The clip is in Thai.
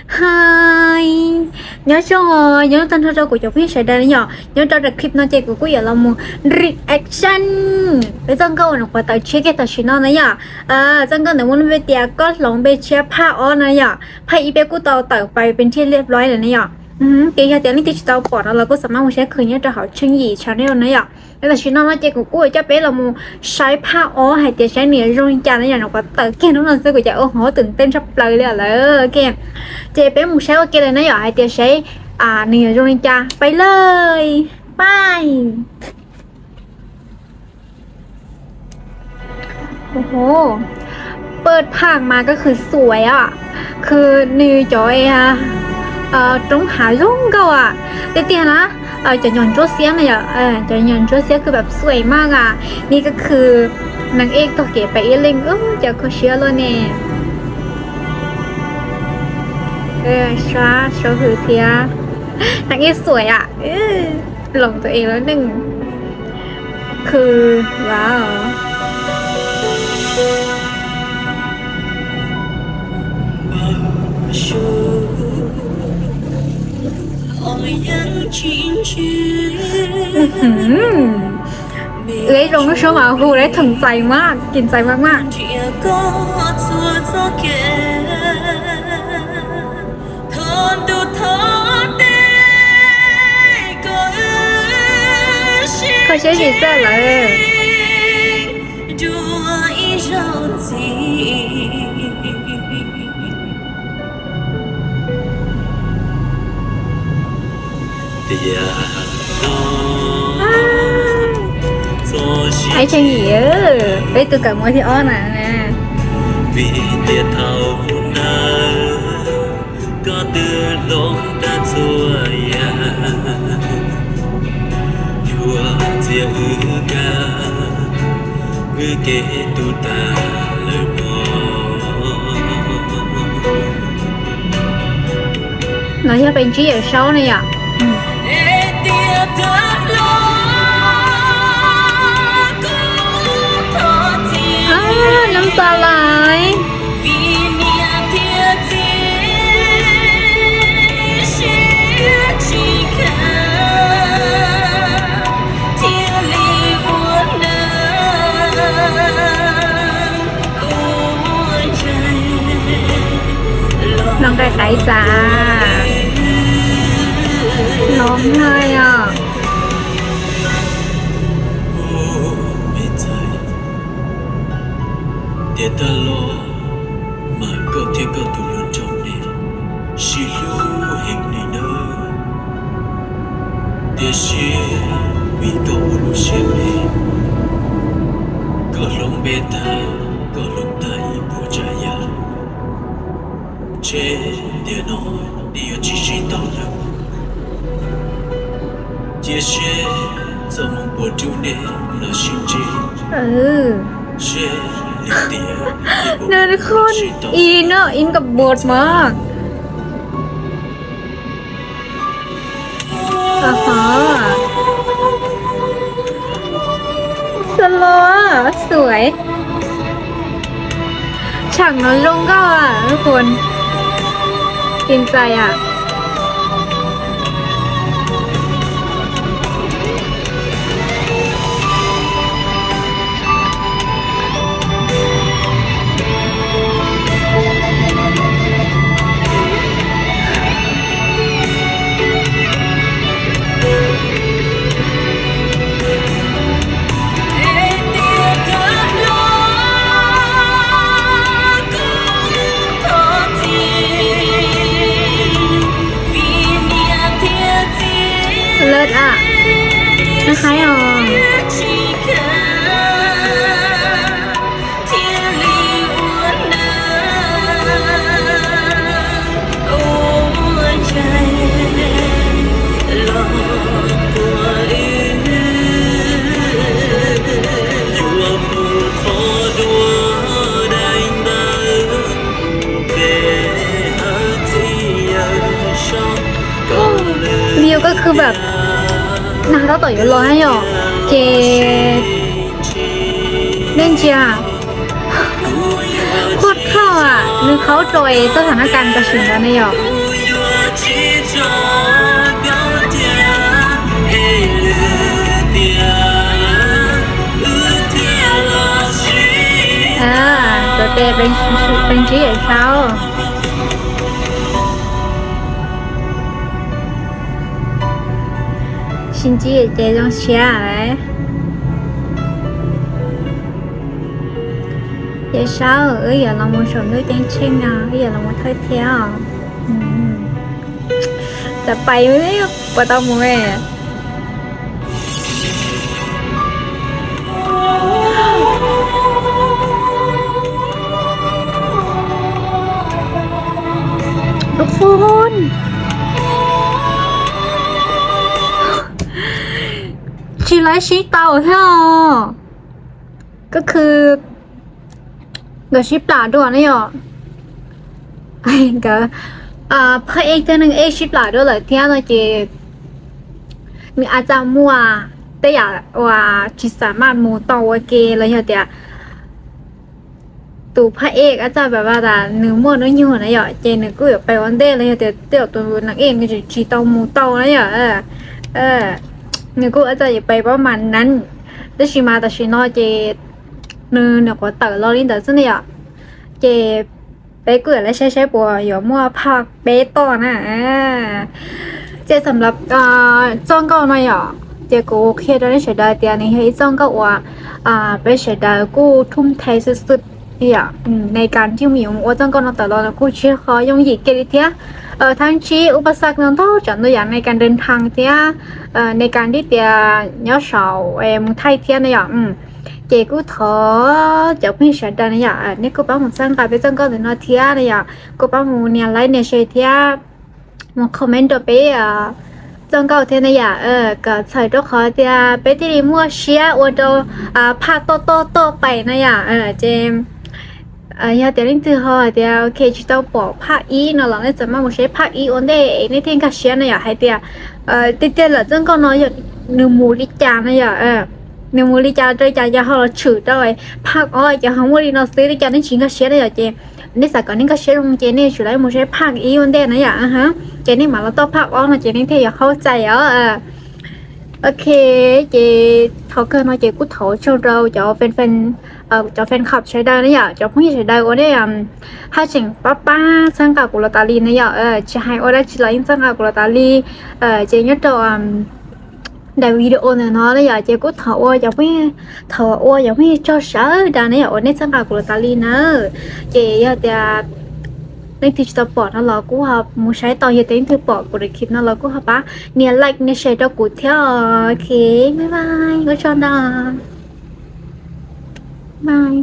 hai nhớ cho nhớ tên cho của chồngพี่ใช้ได้nhở nhớ cho được clip nó chơi của cô giờ là một reaction bây giờ câu nó qua tới check cái tới xin nó này nhở giờ câu nó muốn về tiệc có lòng về chiaผ้าอ้อnày nhởผ้าอีเป้กูต่อไปเป็นที่เรียบร้อยเลยเนี่ยcái giờ tiếng tiếng tao bỏ nó là có sắm một sẽ khởi nhớ cho họ chân gì channel này nhở đây là xin nó chơi của cô cho bé là một saiผ้าอ้อhay tiệc sai nè rồi cha này nó qua tới cái nó sẽ của cha ô hổตื่นเต้นsắp lờiเลยlà cái chơi bé một sao cái này nó nhỏ hay tiệc sai nè rồi cha ไปเลยไปโอ้โหเปิดผางมาก็คือสวยอ่ะคือนิวจอยตรงหาลุ่งก็อ่ะแต่เตี้ยนะจะหย่อนโจเซียนเลยอ่ะจะหย่อนโจเซียนคือแบบสวยมากอ่ะนี่ก็คือนางเอกตัวเก๋ไปเอลิงจะเขาเชื่อเลยเนี่ยชาคือเทียนางเอกสวยอ่ะหลงตัวเองแล้วหนึ่งคือว้าวตรงช่วงมาคูได้ถึงใจมากกินใจมากเขาใช้สีเสื้อเลยai chơi gì á bây từ cả mỗi thì on nè vì tiền thầu có từ lúc đã xuôi chùa chia ca người kể tu ta lời nói cho bên trí ở sau này ạน้ำตาไหลน้องไก่จ้าร้องไห้อ่ะĐể ta lo mà có thể có tụ lớn trong này xì lô hình này nữa để xì vì có một lúc xem này có lòng bê ta có lòng ta ý bộ trái ya chế để nói điều chỉ chỉ tao lắm chia sẻ cho mong bộ chú này là xin chị chếเดินคนอินอินกับบทมากสโลว์สวยฉากนอนลงก็ทุกคนกินใจอ่ะเลิศอ่ะนะคะอ๋อวิวก็คือแบบนางเราต่อยร้อยหรอเจเล่นเจียโคตรเข้าอ่ะ หรือเขาโดยสถานการณ์กระชินแล้วเนี่ยตัวเตเป็นชี้ใหญ่เช้า心机也这种下来，也少而已了，我什么都清啊，而已了我太挑，จะไปไม่ได้ปะตอมวยทุกคนชีไลชีเต่าใช่หรอก็คือเดี๋ยวชิปลาด้วยนะหรอไอ้ก็พระเอกตัวหนึ่งเอกชิปลาด้วยเลยที่เราจะมีอาจารย์มัวแต่อยากว่าจิสามารถมูต่อว่าเกย์เลยเหรอเดี๋ยวตัวพระเอกอาจารย์แบบว่าแต่เนื้อมัวเนื้อยูนะหรอเจนึกก็อยากไปวันเดย์เลยเดี๋ยวตัวนางเอกก็จะจีต่อมูต่อนะหรอนึกก็อาจจะอย่าไปประมาณนั้นแต่ชิมาแต่ชินอเจเนื้อก็เต๋อเราลิ้นเต๋อซึ่งเนี่ยเจไปเกิดและใช้ปัวอยู่มั่วผักเบต้อนะเจสำหรับจ้องก็หน่อยอ่ะเจกูโอเคได้ใช้ได้แต่ในให้จ้องก็ว่าไปใช้ได้กูทุ่มเทสุดๆเนี่ยในการที่มีว่าจ้องก็นอนแต่เรากูเชื่อเขายังหยิกเกลิเทียทั้งชีอุปสรรคนั้นเท่าจันตัวอย่างในการเดินทางเทียในการที่เตียย้อนสาวมึงไทยเทียเนี่ยเจกูท้อจะไม่ใช่ได้เนี่ยนี่กูป้ามึงสร้างการไปจ้องก็ถึงนาเทียเนี่ยกูป้ามึงเนี่ยไลน์เนี่ยใช้เทียมึงคอมเมนต์ตัวไปจ้องก็เทียเนี่ยก็ใส่ตัวขอเทียไปที่มั่วเชียว่าตัวพาโตไปเนี่ยเจมอย่าเดี๋ยวนี้คือเขาเดี๋ยวเคจิตเอาปอกผ้าอีเนาะหลังจากมาใช้ผ้าอีอันเดย์ในเที่ยงกับเชียนเนี่ยให้เดี๋ยวเดี๋ยวหลังจากก็น้อยอย่างหนึ่งมูลิจานเนี่ยหนึ่งมูลิจานโดยจะเขาถือได้ผ้าอ้อยจะเขามูลินอซื้อลิจานในชิ้นกับเชียนเนี่ยเจนี่สักก่อนนี่ก็เชียนลงเจนี่ชุดได้มูใช้ผ้าอีอันเดย์นะอย่างฮะเจนี่มาแล้วต้องผ้าอ้อยนะเจนี่ที่อยากเข้าใจโอเคเจเขาเคยมาเจกูโถชาวเราจะเป็นcho fan cặpใช้ได้นะอย่าจะผู้หญิงใช้ได้ก็ได้ถ้าจริงป้าสังกัดกุลตาลีนะอย่าจะให้ก็ได้ชิลล์สังกัดกุลตาลีเจนี่ตัวได้วิดีโอเนี่ยเนาะแล้วอย่าเจกูถออย่าไม่ถออย่าไม่จอดช้าได้นะอย่าวันนี้สังกัดกุลตาลีนะเจอย่าเดี๋ยวในที่จะปอดนั่นเรากูครับมูใช้ตอนเย็นที่ถือปอดกูได้คลิปนั่นเรากูครับปะเนี่ยไลค์เนี่ยแชร์ตัวกูเที่ยวโอเคบ๊ายบายก็ชอบนะบาย